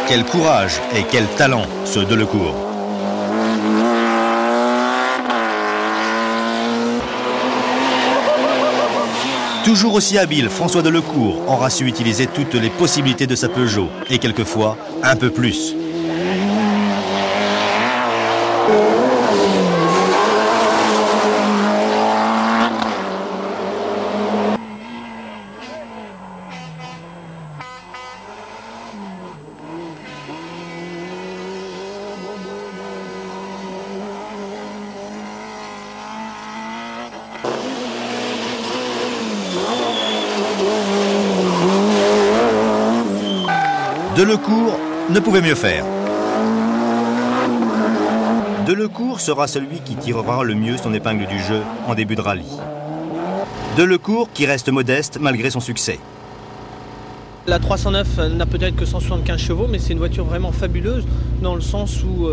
Quel courage et quel talent, ceux de Lecourt. Toujours aussi habile, François Delecourt aura su utiliser toutes les possibilités de sa Peugeot, et quelquefois un peu plus. Delecourt ne pouvait mieux faire. Delecourt sera celui qui tirera le mieux son épingle du jeu en début de rallye. Delecourt qui reste modeste malgré son succès. La 309 n'a peut-être que 175 chevaux, mais c'est une voiture vraiment fabuleuse dans le sens où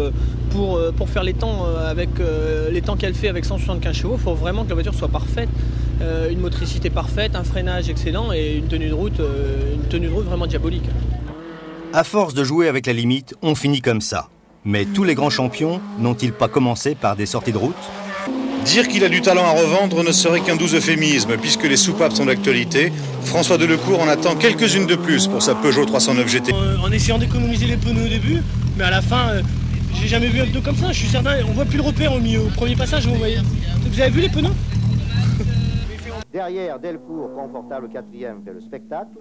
pour faire les temps avec les temps qu'elle fait avec 175 chevaux, il faut vraiment que la voiture soit parfaite, une motricité parfaite, un freinage excellent et une tenue de route vraiment diabolique. À force de jouer avec la limite, on finit comme ça. Mais tous les grands champions n'ont-ils pas commencé par des sorties de route ? Dire qu'il a du talent à revendre ne serait qu'un doux euphémisme, puisque les soupapes sont d'actualité. François Delecourt en attend quelques-unes de plus pour sa Peugeot 309 GT. En essayant d'économiser les pneus au début, mais à la fin, j'ai jamais vu un pneu comme ça. Je suis certain, on voit plus le repère au milieu. Au premier passage, vous voyez. Vous avez vu les pneus ? Derrière, Delecourt, confortable 4e, fait le spectacle.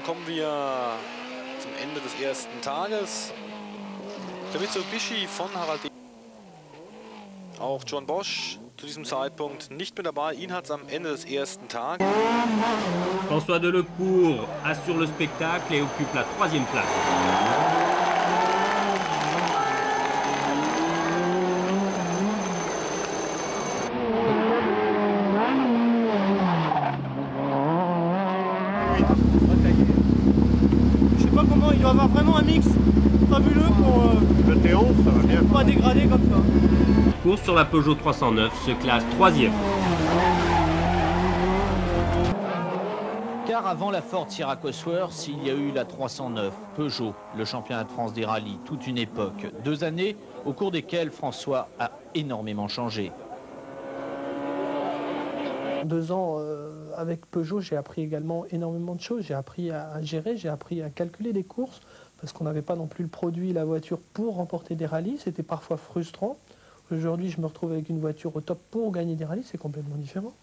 Kommen wir zum Ende des ersten Tages. Der Mitsubishi von Harald. Auch John Bosch zu diesem Zeitpunkt nicht mehr dabei. Ihn hat es am Ende des ersten Tages. François Delecourt assure le spectacle et occupe la 3e place. Il doit avoir vraiment un mix fabuleux pour Le T11, ça va bien. pas dégrader comme ça. Course sur la Peugeot 309 se classe 3e. Car avant la Ford Sierra Cosworth, il y a eu la 309 Peugeot, le championnat de France des rallyes, toute une époque. 2 années au cours desquelles François a énormément changé. 2 ans avec Peugeot, j'ai appris également énormément de choses. J'ai appris à gérer, j'ai appris à calculer les courses, parce qu'on n'avait pas non plus le produit, la voiture pour remporter des rallyes. C'était parfois frustrant. Aujourd'hui, je me retrouve avec une voiture au top pour gagner des rallyes, c'est complètement différent.